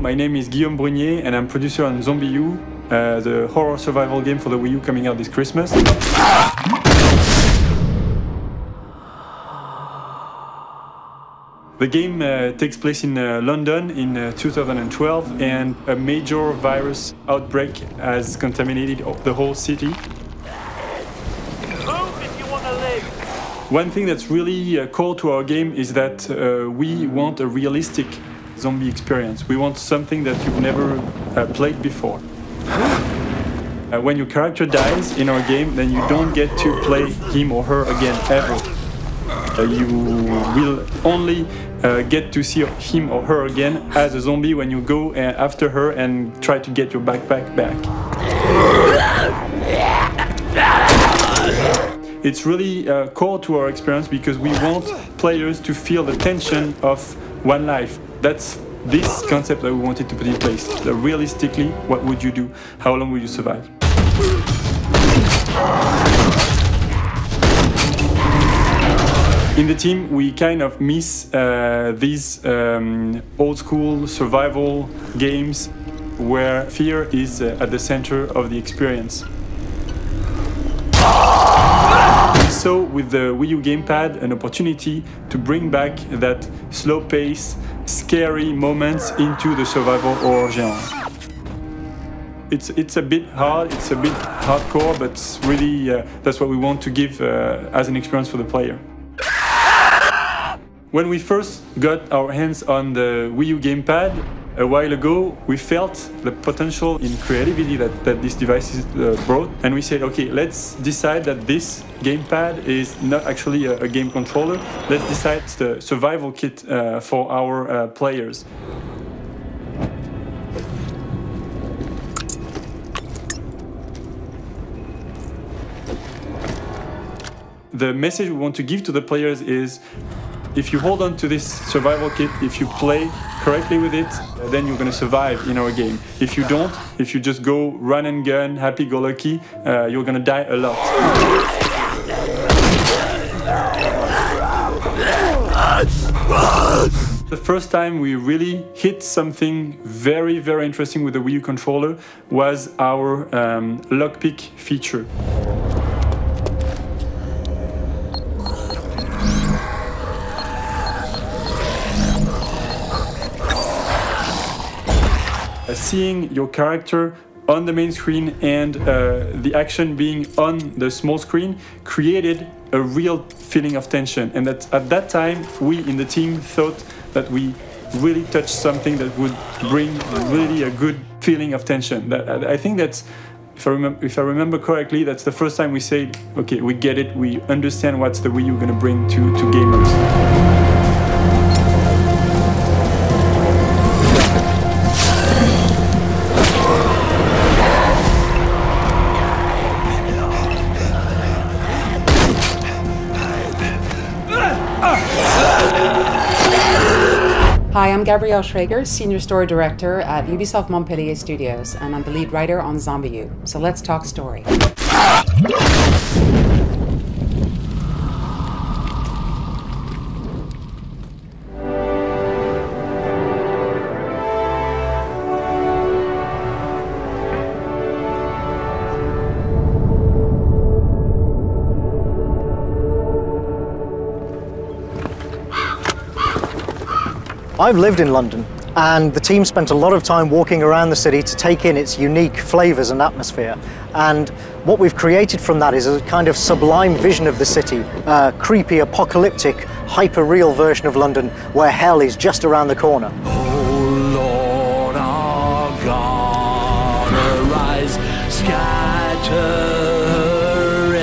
my name is Guillaume Brunier and I'm producer on ZombiU, the horror survival game for the Wii U coming out this Christmas. The game takes place in London in 2012, and a major virus outbreak has contaminated the whole city. Move if you want to live. One thing that's really core to our game is that we want a realistic zombie experience. We want something that you've never played before. When your character dies in our game, then you don't get to play him or her again, ever. You will only get to see him or her again as a zombie when you go after her and try to get your backpack back. It's really core to our experience because we want players to feel the tension of one life. That's this concept that we wanted to put in place. Realistically, what would you do? How long will you survive? In the team, we kind of miss these old school survival games where fear is at the center of the experience. We saw with the Wii U gamepad an opportunity to bring back that slow pace, scary moments into the survival horror genre. It's a bit hard, it's a bit hardcore, but really that's what we want to give as an experience for the player. When we first got our hands on the Wii U gamepad a while ago, we felt the potential in creativity that this device brought, and we said, okay, let's decide that this gamepad is not actually a game controller. Let's decide it's the survival kit for our players. The message we want to give to the players is, if you hold on to this survival kit, if you play correctly with it, then you're going to survive in our game. If you don't, if you just go run and gun, happy-go-lucky, you're going to die a lot. The first time we really hit something very, very interesting with the Wii U controller was our lockpick feature. Seeing your character on the main screen and the action being on the small screen created a real feeling of tension, and that at that time we in the team thought that we really touched something that would bring really a good feeling of tension. I think that's, if I remember correctly, that's the first time we said, okay, we get it, we understand what's the Wii U going to bring to gamers. Hi, I'm Gabrielle Schrager, Senior Story Director at Ubisoft Montpellier Studios, and I'm the lead writer on ZombiU. So let's talk story. I've lived in London, and the team spent a lot of time walking around the city to take in its unique flavours and atmosphere. And what we've created from that is a kind of sublime vision of the city, a creepy, apocalyptic, hyper-real version of London where hell is just around the corner. Oh Lord our God, arise, scatter her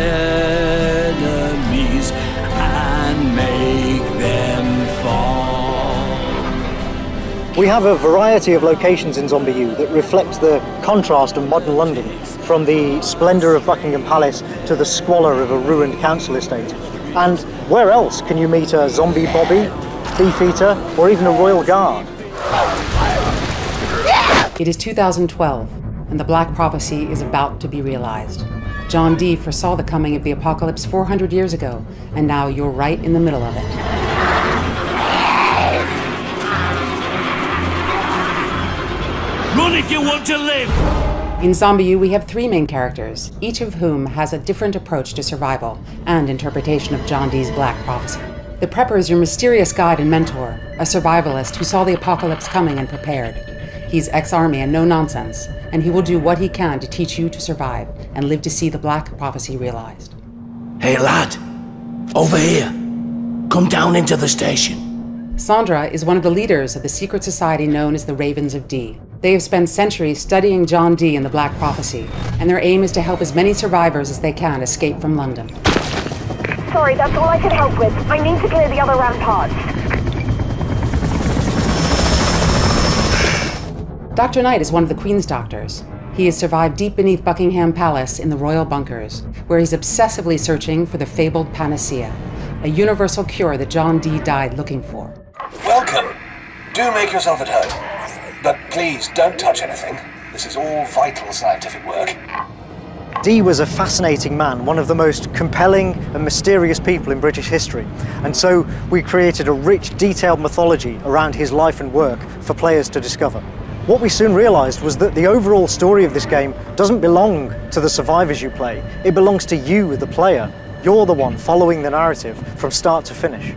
enemies and make them fall. We have a variety of locations in ZombiU that reflect the contrast of modern London, from the splendour of Buckingham Palace to the squalor of a ruined council estate. And where else can you meet a zombie Bobby, Beefeater, or even a Royal Guard? It is 2012, and the Black Prophecy is about to be realized. John Dee foresaw the coming of the apocalypse 400 years ago, and now you're right in the middle of it. Run if you want to live! In ZombiU, we have three main characters, each of whom has a different approach to survival and interpretation of John Dee's Black Prophecy. The Prepper is your mysterious guide and mentor, a survivalist who saw the apocalypse coming and prepared. He's ex-army and no nonsense, and he will do what he can to teach you to survive and live to see the Black Prophecy realized. Hey lad, over here. Come down into the station. Sandra is one of the leaders of the secret society known as the Ravens of D. They have spent centuries studying John Dee and the Black Prophecy, and their aim is to help as many survivors as they can escape from London. Sorry, that's all I can help with. I need to clear the other ramparts. Dr. Knight is one of the Queen's doctors. He has survived deep beneath Buckingham Palace in the royal bunkers, where he's obsessively searching for the fabled panacea, a universal cure that John Dee died looking for. Welcome. Do make yourself at home. But please, don't touch anything. This is all vital scientific work. Dee was a fascinating man, one of the most compelling and mysterious people in British history. And so we created a rich, detailed mythology around his life and work for players to discover. What we soon realized was that the overall story of this game doesn't belong to the survivors you play. It belongs to you, the player. You're the one following the narrative from start to finish.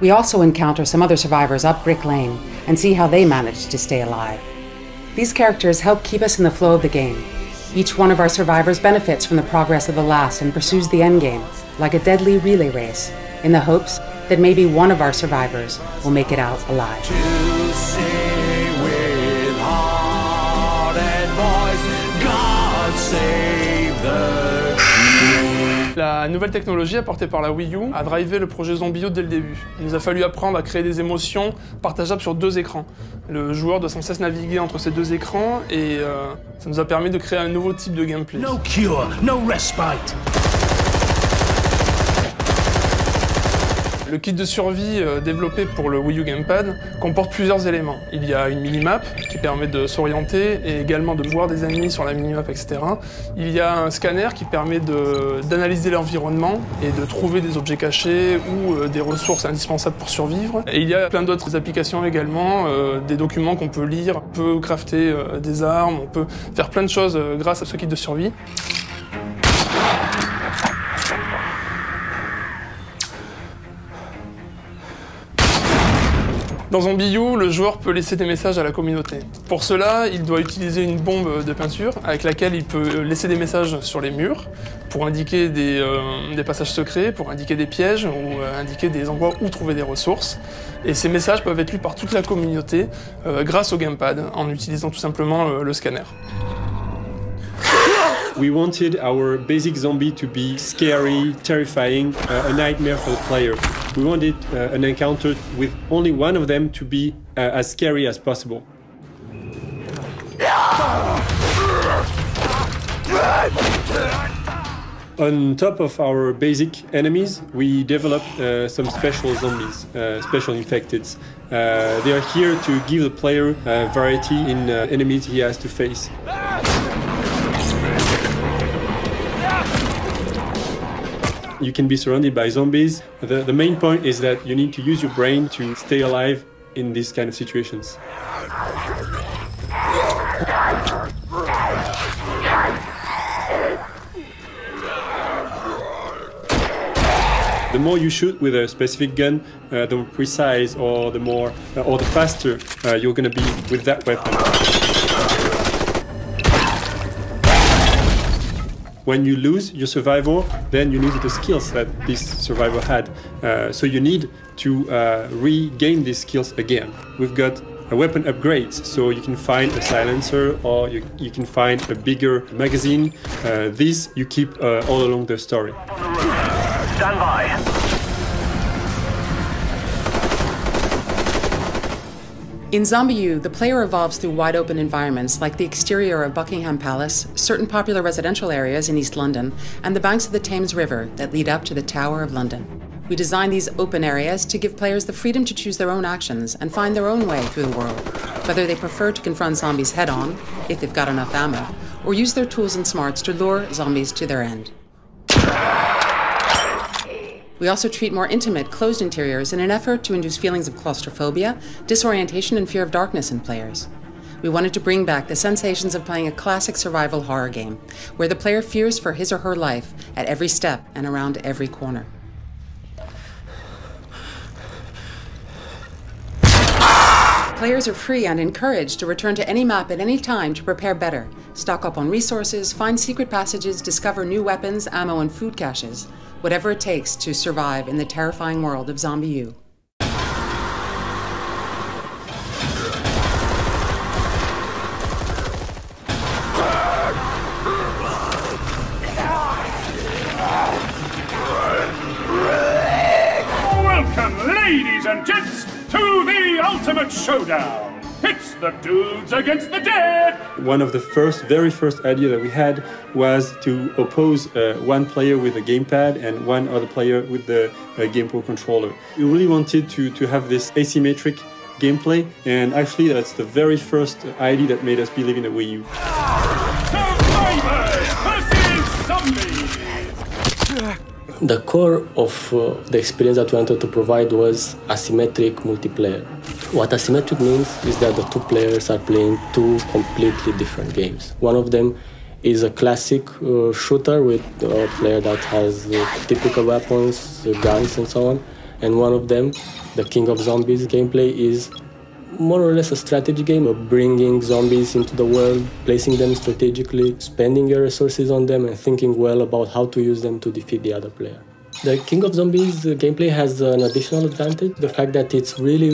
We also encounter some other survivors up Brick Lane and see how they managed to stay alive. These characters help keep us in the flow of the game. Each one of our survivors benefits from the progress of the last and pursues the endgame, like a deadly relay race, in the hopes that maybe one of our survivors will make it out alive. To say with heart and voice, God save the King. La nouvelle technologie apportée par la WiiU a drivé le projet ZombiU dès le début. Il nous a fallu apprendre à créer des émotions partageables sur deux écrans. Le joueur doit sans cesse naviguer entre ces deux écrans et ça nous a permis de créer un nouveau type de gameplay. No cure, no respite. Le kit de survie développé pour le WiiU Gamepad comporte plusieurs éléments. Il y a une minimap qui permet de s'orienter et également de voir des ennemis sur la minimap, etc. Il y a un scanner qui permet d'analyser l'environnement et de trouver des objets cachés ou des ressources indispensables pour survivre. Et il y a plein d'autres applications également, des documents qu'on peut lire, on peut crafter des armes, on peut faire plein de choses grâce à ce kit de survie. Dans ZombiU, le joueur peut laisser des messages à la communauté. Pour cela, il doit utiliser une bombe de peinture avec laquelle il peut laisser des messages sur les murs pour indiquer des passages secrets, pour indiquer des pièges ou indiquer des endroits où trouver des ressources. Et ces messages peuvent être lus par toute la communauté grâce au gamepad en utilisant tout simplement le scanner. We wanted our basic zombie to be scary, terrifying, a nightmare for the player. We wanted an encounter with only one of them to be as scary as possible. On top of our basic enemies, we developed some special zombies, special infecteds. They are here to give the player variety in enemies he has to face. You can be surrounded by zombies. The main point is that you need to use your brain to stay alive in these kind of situations. The more you shoot with a specific gun, the more precise or the faster you're going to be with that weapon. When you lose your survivor, then you lose the skills that this survivor had. So you need to regain these skills again. We've got weapon upgrades, so you can find a silencer or you can find a bigger magazine. These you keep all along the story. Stand by. In ZombiU, the player evolves through wide-open environments like the exterior of Buckingham Palace, certain popular residential areas in East London, and the banks of the Thames River that lead up to the Tower of London. We design these open areas to give players the freedom to choose their own actions and find their own way through the world, whether they prefer to confront zombies head-on, if they've got enough ammo, or use their tools and smarts to lure zombies to their end. We also treat more intimate, closed interiors in an effort to induce feelings of claustrophobia, disorientation, and fear of darkness in players. we wanted to bring back the sensations of playing a classic survival horror game, where the player fears for his or her life at every step and around every corner. Players are free and encouraged to return to any map at any time to prepare better, stock up on resources, find secret passages, discover new weapons, ammo, and food caches, whatever it takes to survive in the terrifying world of ZombiU. Welcome, ladies and gents, to the ultimate showdown. It's the dudes against the dead. One of the very first idea that we had was to oppose one player with a gamepad and one other player with the Game Pro controller. We really wanted to have this asymmetric gameplay, and actually that's the very first idea that made us believe in the WiiU. Survivors versus zombies. The core of the experience that we wanted to provide was asymmetric multiplayer. What asymmetric means is that the two players are playing two completely different games. One of them is a classic shooter with a player that has typical weapons, guns and so on. And one of them, the King of Zombies gameplay, is more or less a strategy game of bringing zombies into the world, placing them strategically, spending your resources on them and thinking well about how to use them to defeat the other player. The King of Zombies gameplay has an additional advantage, the fact that it's really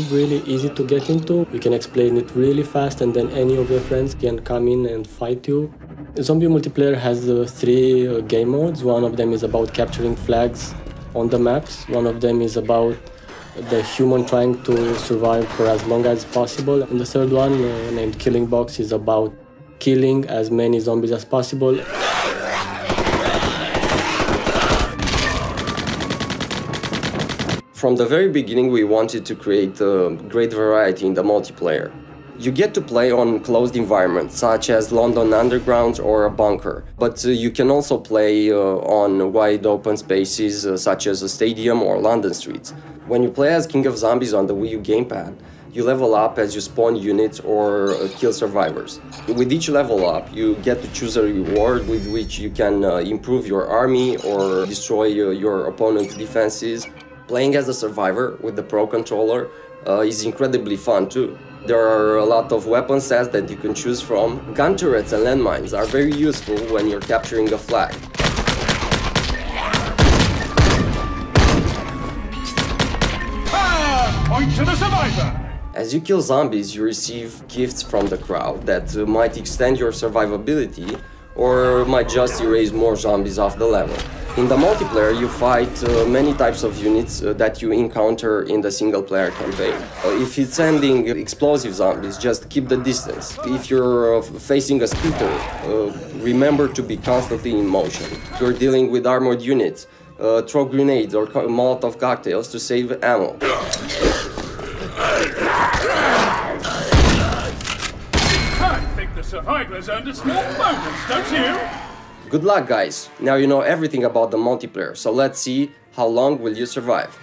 easy to get into. You can explain it really fast and then any of your friends can come in and fight you. Zombie multiplayer has three game modes. One of them is about capturing flags on the maps. One of them is about the human trying to survive for as long as possible. And the third one, named Killing Box, is about killing as many zombies as possible. From the very beginning, we wanted to create a great variety in the multiplayer. You get to play on closed environments, such as London Underground or a bunker. But you can also play on wide open spaces, such as a stadium or London streets. When you play as King of Zombies on the WiiU gamepad, you level up as you spawn units or kill survivors. With each level up, you get to choose a reward with which you can improve your army or destroy your opponent's defenses. Playing as a survivor with the Pro controller is incredibly fun too. There are a lot of weapon sets that you can choose from. Gun turrets and landmines are very useful when you're capturing a flag. Point to the survivor! As you kill zombies, you receive gifts from the crowd that might extend your survivability or might just erase more zombies off the level. In the multiplayer, you fight many types of units that you encounter in the single-player campaign. If it's sending explosive zombies, just keep the distance. If you're facing a speeder, remember to be constantly in motion. If you're dealing with armored units, throw grenades or Molotov cocktails to save ammo. I think the survivors earned a small bonus, don't you? Good luck, guys. Now you know everything about the multiplayer, so let's see how long will you survive.